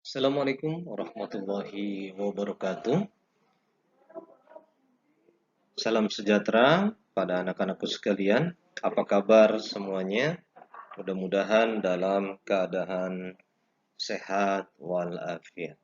Assalamualaikum warahmatullahi wabarakatuh. Salam sejahtera pada anak-anakku sekalian. Apa kabar semuanya? Mudah-mudahan dalam keadaan sehat walafiat.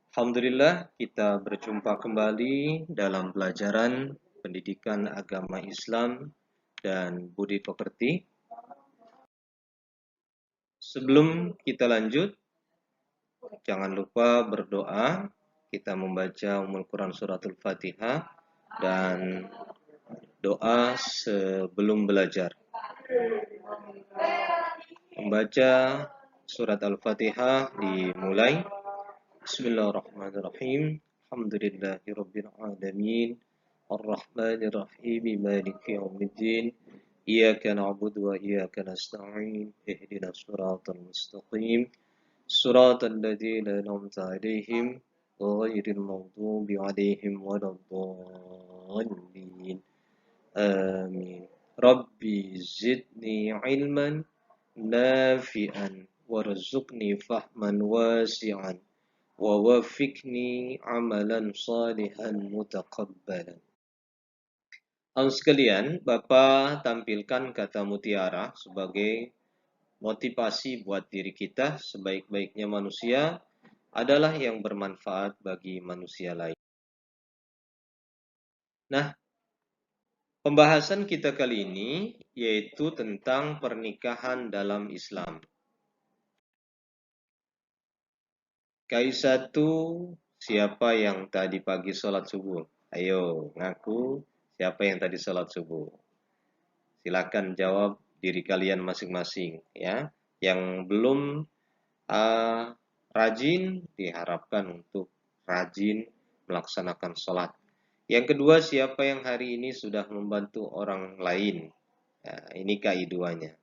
Alhamdulillah kita berjumpa kembali dalam pelajaran pendidikan agama Islam dan budi pekerti. Sebelum kita lanjut, jangan lupa berdoa. Kita membaca Ummul Quran Suratul Fatihah dan doa sebelum belajar. Membaca surat Al-Fatihah dimulai. Bismillahirrahmanirrahim. Alhamdulillahirabbil alamin. Arrahmanirrahim. Maliki yaumiddin. Iyyaka na'budu wa iyyaka nasta'in. Ihdinas siratal mustaqim. Siratal ladzina an'amta 'alaihim ghairil maghdubi 'alaihim waladdallin. Amin. Rabbi zidni ilman nafi'an warzuqni fahman wasi'an wa wafiqni amalan salihan mutaqabbalan. Anak sekalian, Bapak tampilkan kata mutiara sebagai motivasi buat diri kita. Sebaik-baiknya manusia adalah yang bermanfaat bagi manusia lain. Nah, pembahasan kita kali ini yaitu tentang pernikahan dalam Islam. K1, siapa yang tadi pagi sholat subuh? Ayo, ngaku siapa yang tadi sholat subuh. Silakan jawab diri kalian masing-masing ya. Yang belum rajin diharapkan untuk rajin melaksanakan sholat. Yang kedua, siapa yang hari ini sudah membantu orang lain? Ya, ini KI2-nya.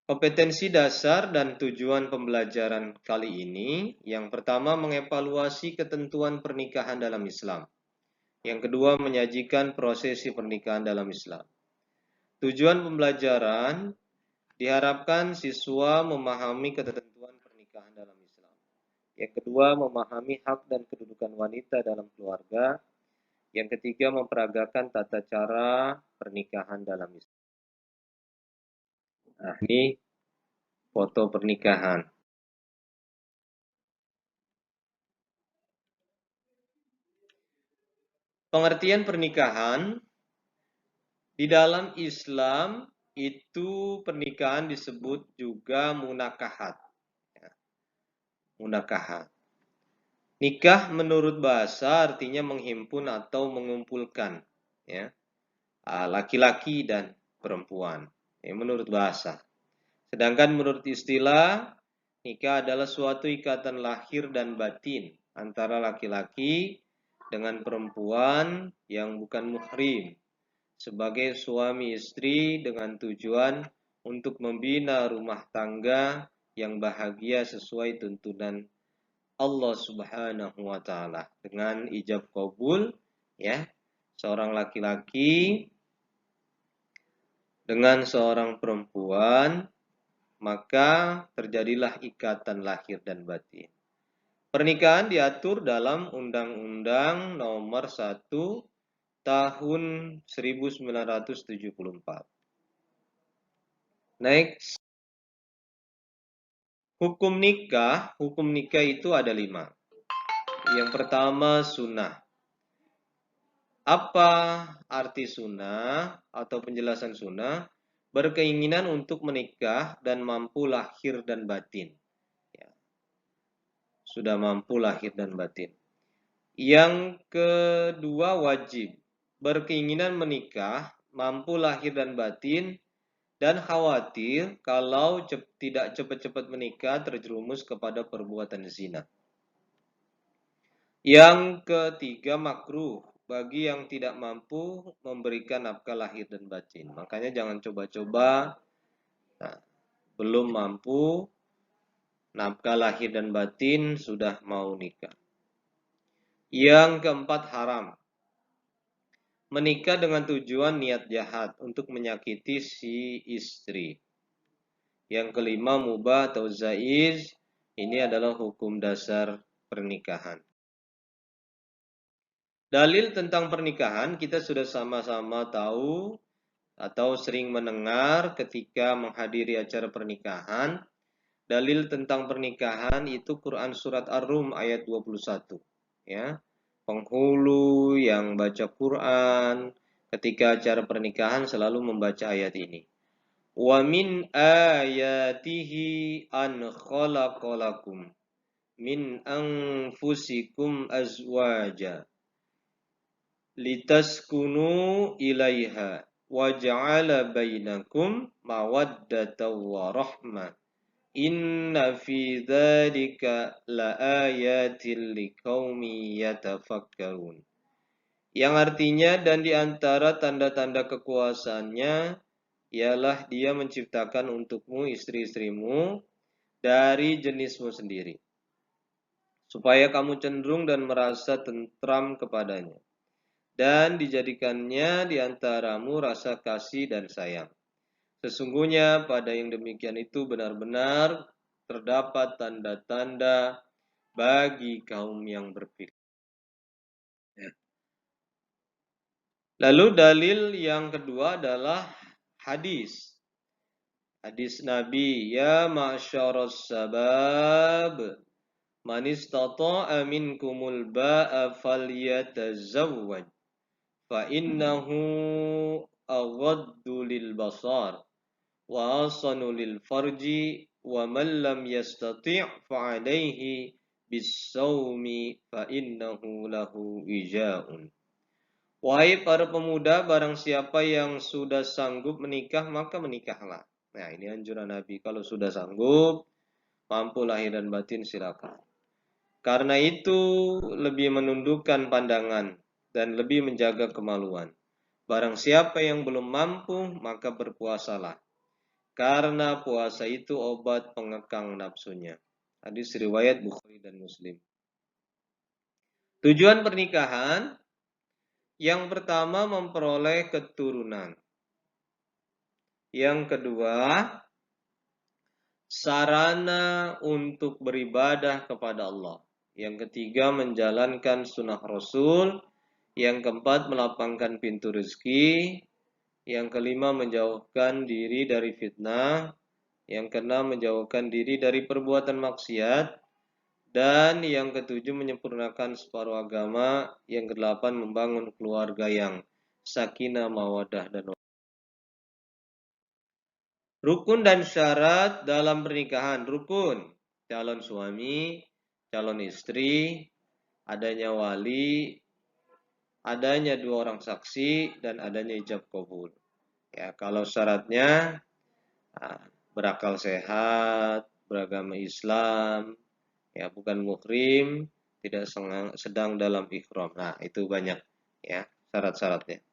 Kompetensi dasar dan tujuan pembelajaran kali ini, yang pertama mengevaluasi ketentuan pernikahan dalam Islam. Yang kedua menyajikan prosesi pernikahan dalam Islam. Tujuan pembelajaran diharapkan siswa memahami ketentuan pernikahan dalam Islam. Yang kedua memahami hak dan kedudukan wanita dalam keluarga. Yang ketiga memperagakan tata cara pernikahan dalam Islam. Nah, ini foto pernikahan. Pengertian pernikahan di dalam Islam itu pernikahan disebut juga munakahat. Munakahat. Nikah menurut bahasa artinya menghimpun atau mengumpulkan, ya, laki-laki dan perempuan. Menurut bahasa. Sedangkan menurut istilah, nikah adalah suatu ikatan lahir dan batin antara laki-laki dengan perempuan yang bukan muhrim sebagai suami istri dengan tujuan untuk membina rumah tangga yang bahagia sesuai tuntunan Allah Subhanahu wa taala dengan ijab kabul, ya, seorang laki-laki dengan seorang perempuan, maka terjadilah ikatan lahir dan batin. Pernikahan diatur dalam Undang-Undang Nomor 1 Tahun 1974. Next. Hukum nikah itu ada 5. Yang pertama sunnah. Apa arti sunnah atau penjelasan sunnah? Berkeinginan untuk menikah dan mampu lahir dan batin. Ya. Sudah mampu lahir dan batin. Yang kedua wajib. Berkeinginan menikah, mampu lahir dan batin, dan khawatir kalau tidak cepat-cepat menikah terjerumus kepada perbuatan zina. Yang ketiga makruh, bagi yang tidak mampu memberikan nafkah lahir dan batin. Makanya jangan coba-coba belum mampu nafkah lahir dan batin sudah mau nikah. Yang keempat haram. Menikah dengan tujuan niat jahat untuk menyakiti si istri. Yang kelima mubah atau jaiz, ini adalah hukum dasar pernikahan. Dalil tentang pernikahan kita sudah sama-sama tahu atau sering mendengar ketika menghadiri acara pernikahan. Dalil tentang pernikahan itu Quran surat Ar-Rum ayat 21. Ya. Penghulu yang baca Quran ketika acara pernikahan selalu membaca ayat ini. Wa min ayatihi an khalaqalakum min anfusikum azwaja litaskunu ilaiha wa ja'ala bainakum mawaddatan wa rahmah. Inna fi dzalika laayatil liqaumi yatafakkarun. Yang artinya dan di antara tanda-tanda kekuasaannya ialah dia menciptakan untukmu istri-istrimu dari jenismu sendiri, supaya kamu cenderung dan merasa tentram kepadanya, dan dijadikannya di antaramu rasa kasih dan sayang. Sesungguhnya pada yang demikian itu benar-benar terdapat tanda-tanda bagi kaum yang berpikir. Lalu dalil yang kedua adalah hadis. Hadis Nabi, ya ma'syaras sabab, man istata'a minkumul ba'a falyatazawwaj, fa innahu aghaddu lil basar wa asanu lil farji wa man lam yastati' fa alayhi bis-sawmi fa innahu lahu wija'un. Wahai para pemuda, barang siapa yang sudah sanggup menikah, maka menikahlah. Nah, ini anjuran Nabi. Kalau sudah sanggup, mampu lahir dan batin, silakan. Karena itu lebih menundukkan pandangan dan lebih menjaga kemaluan. Barang siapa yang belum mampu, maka berpuasalah. Karena puasa itu obat pengekang nafsunya. Hadis riwayat Bukhari dan Muslim. Tujuan pernikahan yang pertama memperoleh keturunan. Yang kedua, sarana untuk beribadah kepada Allah. Yang ketiga, menjalankan sunnah Rasul. Yang keempat, melapangkan pintu rezeki. Yang kelima, menjauhkan diri dari fitnah. Yang keenam, menjauhkan diri dari perbuatan maksiat. Dan yang ketujuh, menyempurnakan separuh agama. Yang kedelapan, membangun keluarga yang sakinah, mawadah, dan rukun dan syarat dalam pernikahan. Rukun, calon suami, calon istri, adanya wali, adanya 2 orang saksi, dan adanya ijab kabul. Ya, kalau syaratnya berakal sehat, beragama Islam, ya bukan muhrim, tidak sedang dalam ihram. Nah, itu banyak ya syarat-syaratnya.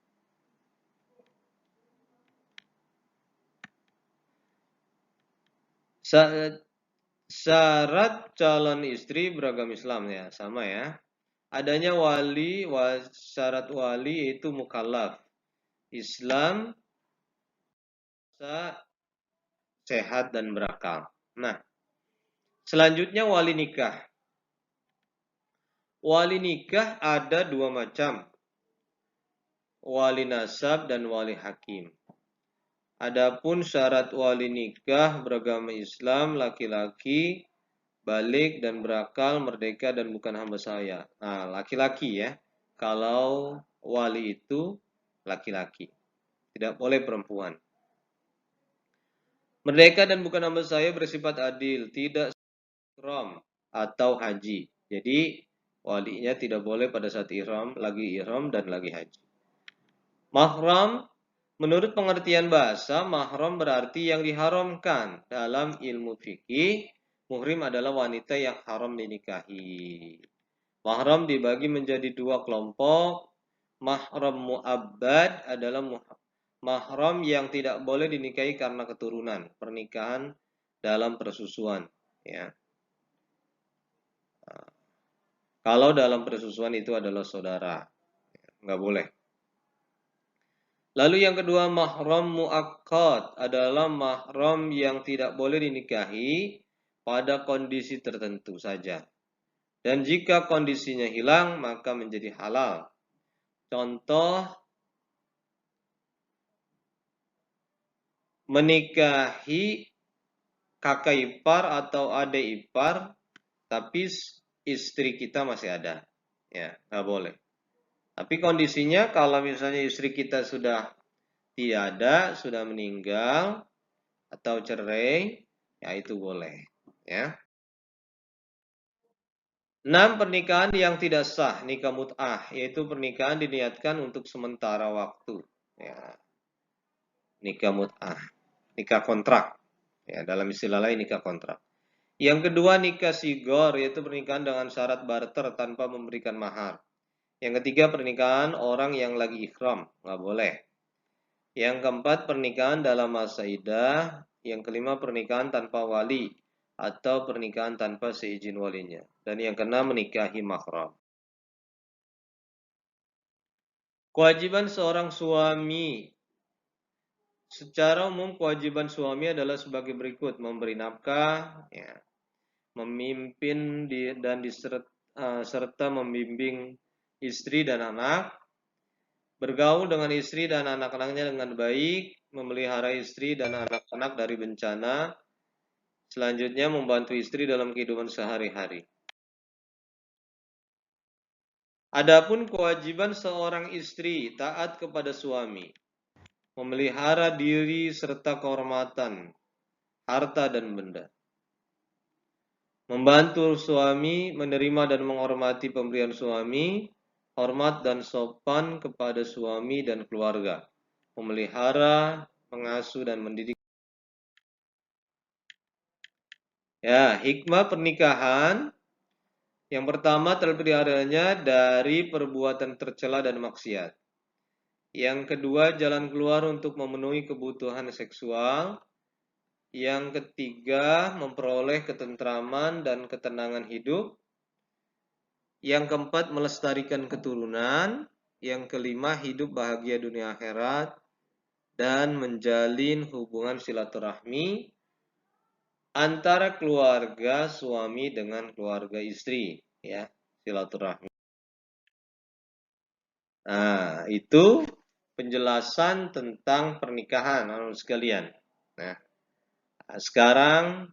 Syarat calon istri beragama Islam ya, sama ya. Adanya wali, syarat wali yaitu mukallaf. Islam, sehat dan berakal. Nah, selanjutnya wali nikah. Wali nikah ada 2 macam. Wali nasab dan wali hakim. Adapun syarat wali nikah beragama Islam, laki-laki, balik dan berakal, merdeka dan bukan hamba sahaya. Nah, laki-laki ya. Kalau wali itu laki-laki, tidak boleh perempuan. Merdeka dan bukan hamba sahaya bersifat adil, tidak ihram atau haji. Jadi walinya tidak boleh pada saat ihram dan lagi haji. Mahram, menurut pengertian bahasa, mahram berarti yang diharamkan. Dalam ilmu fikih, muhrim adalah wanita yang haram dinikahi. Mahram dibagi menjadi 2 kelompok. Mahram mu'abbad adalah mahram yang tidak boleh dinikahi karena keturunan, pernikahan dalam persusuan. Ya. Kalau dalam persusuan itu adalah saudara, nggak boleh. Lalu yang kedua, mahram muakkad adalah mahram yang tidak boleh dinikahi pada kondisi tertentu saja. Dan jika kondisinya hilang, maka menjadi halal. Contoh, menikahi kakak ipar atau adik ipar, tapi istri kita masih ada. Ya, nggak boleh. Tapi kondisinya kalau misalnya istri kita sudah tidak ada, sudah meninggal, atau cerai, ya itu boleh. Ya. 6. Pernikahan yang tidak sah, nikah mut'ah, yaitu pernikahan diniatkan untuk sementara waktu. Ya. Nikah mut'ah, nikah kontrak. Ya, dalam istilah lain nikah kontrak. Yang kedua, nikah sigor, yaitu pernikahan dengan syarat barter tanpa memberikan mahar. Yang ketiga, pernikahan orang yang lagi ikhram, nggak boleh. Yang keempat, pernikahan dalam masa iddah. Yang kelima, pernikahan tanpa wali atau pernikahan tanpa seizin walinya. Dan yang keenam, menikahi mahram. Kewajiban seorang suami. Secara umum, kewajiban suami adalah sebagai berikut: memberi nafkah, ya, memimpin dan serta membimbing istri dan anak, bergaul dengan istri dan anak-anaknya dengan baik, memelihara istri dan anak-anak dari bencana, selanjutnya membantu istri dalam kehidupan sehari-hari. Adapun kewajiban seorang istri taat kepada suami, memelihara diri serta kehormatan, harta dan benda. Membantu suami, menerima dan menghormati pemberian suami, hormat dan sopan kepada suami dan keluarga, memelihara, mengasuh dan mendidik. Ya, hikmah pernikahan yang pertama terpeliharanya dari perbuatan tercela dan maksiat. Yang kedua, jalan keluar untuk memenuhi kebutuhan seksual. Yang ketiga, memperoleh ketentraman dan ketenangan hidup. Yang keempat, melestarikan keturunan. Yang kelima, hidup bahagia dunia akhirat. Dan menjalin hubungan silaturahmi antara keluarga suami dengan keluarga istri. Ya, silaturahmi. Nah, itu penjelasan tentang pernikahan, anak sekalian. Nah, sekarang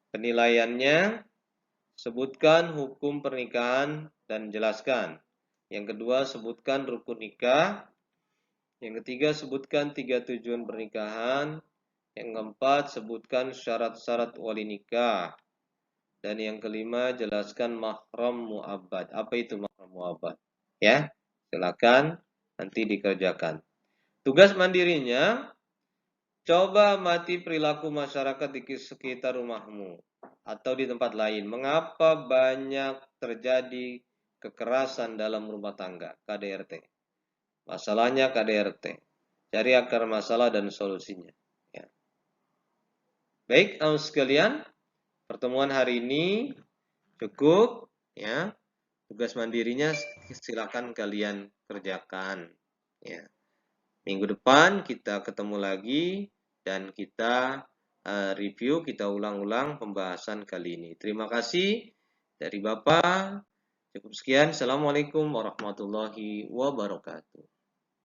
penilaiannya, sebutkan hukum pernikahan dan jelaskan. Yang kedua, sebutkan rukun nikah. Yang ketiga, sebutkan 3 tujuan pernikahan. Yang keempat, sebutkan syarat-syarat wali nikah. Dan yang kelima, jelaskan mahram mu'abbad. Apa itu mahram mu'abbad? Ya, silakan nanti dikerjakan. Tugas mandirinya, coba amati perilaku masyarakat di sekitar rumahmu atau di tempat lain. Mengapa banyak terjadi kekerasan dalam rumah tangga? KDRT. Masalahnya KDRT. Cari akar masalah dan solusinya. Ya. Baik, anak sekalian, pertemuan hari ini cukup. Ya, tugas mandirinya silakan kalian kerjakan. Ya. Minggu depan kita ketemu lagi dan kita review, kita ulang-ulang pembahasan kali ini. Terima kasih dari Bapak. Cukup sekian. Assalamualaikum warahmatullahi wabarakatuh.